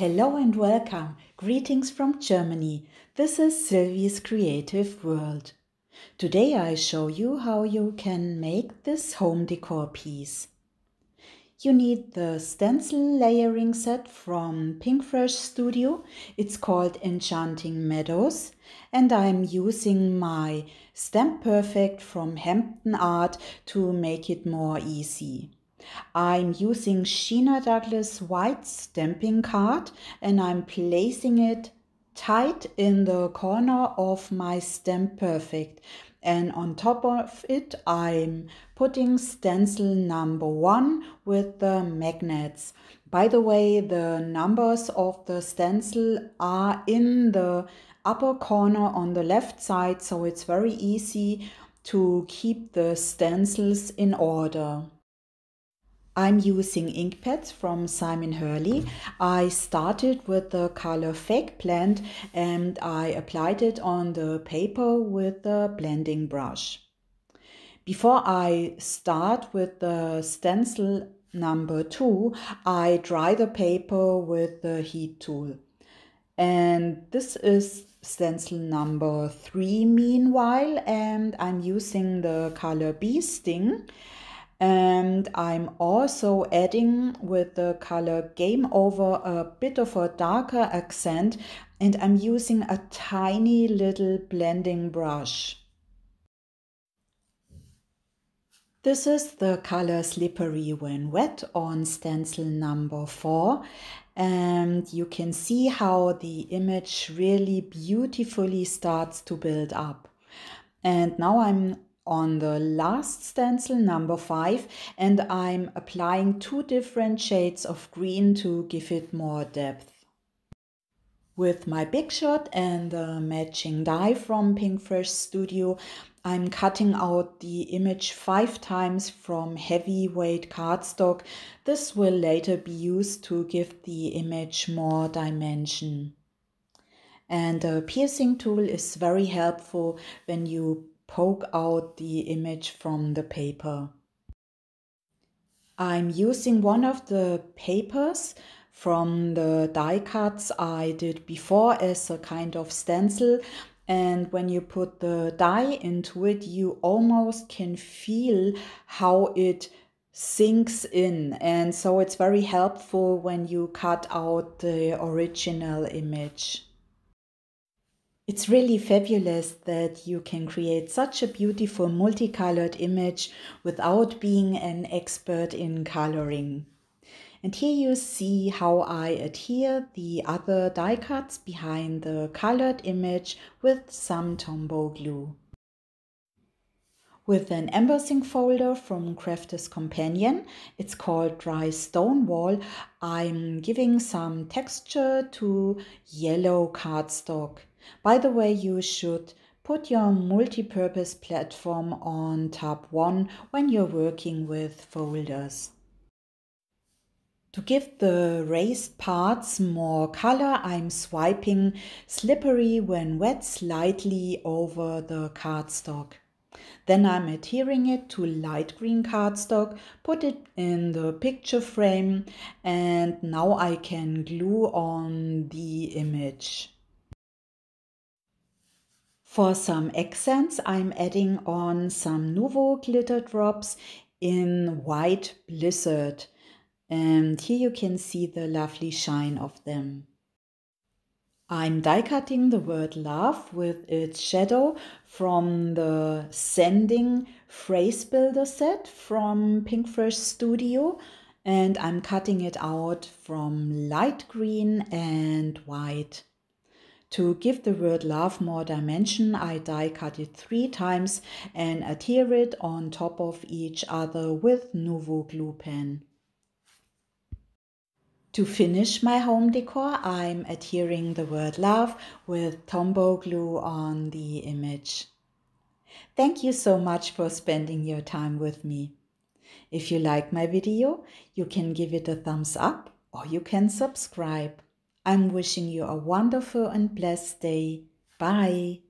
Hello and welcome. Greetings from Germany. This is Silvi's Creative World. Today I show you how you can make this home decor piece. You need the stencil layering set from Pinkfresh Studio. It's called Enchanting Meadows, and I'm using my Stamp Perfect from Hampton art to make it more easy. I'm using Sheena Douglas white stamping card and I'm placing it tight in the corner of my Stamp Perfect, and on top of it I'm putting stencil number 1 with the magnets. By the way, the numbers of the stencil are in the upper corner on the left side, so it's very easy to keep the stencils in order. I'm using inkpads from Simon Hurley. I started with the color Fake Blend and I applied it on the paper with the blending brush. Before I start with the stencil number 2, I dry the paper with the heat tool. And this is stencil number 3 meanwhile, and I'm using the color Bee Sting. And I'm also adding with the color Game Over a bit of a darker accent, and I'm using a tiny little blending brush. This is the color Slippery When Wet on stencil number 4, and you can see how the image really beautifully starts to build up. And now I'm on the last stencil number 5 and I'm applying 2 different shades of green to give it more depth. With my Big Shot and the matching die from Pinkfresh Studio, I'm cutting out the image 5 times from heavyweight cardstock. This will later be used to give the image more dimension. And the piercing tool is very helpful when you poke out the image from the paper. I'm using one of the papers from the die cuts I did before as a kind of stencil, and when you put the die into it you almost can feel how it sinks in, and so it's very helpful when you cut out the original image. It's really fabulous that you can create such a beautiful multicolored image without being an expert in coloring. And here you see how I adhere the other die cuts behind the colored image with some Tombow glue. With an embossing folder from Crafter's Companion, it's called Dry Stonewall, I'm giving some texture to yellow cardstock. By the way, you should put your multi-purpose platform on tab 1 when you're working with folders. To give the raised parts more color, I'm swiping Slippery When Wet slightly over the cardstock. Then I'm adhering it to light green cardstock, put it in the picture frame, and now I can glue on the image. For some accents, I'm adding on some Nouveau glitter drops in White Blizzard. And here you can see the lovely shine of them. I'm die cutting the word love with its shadow from the Sending Phrase Builder set from Pinkfresh Studio, and I'm cutting it out from light green and white. To give the word love more dimension, I die cut it 3 times and adhere it on top of each other with Nouveau glue pen. To finish my home decor, I'm adhering the word love with Tombow glue on the image. Thank you so much for spending your time with me. If you like my video, you can give it a thumbs up or you can subscribe. I'm wishing you a wonderful and blessed day. Bye.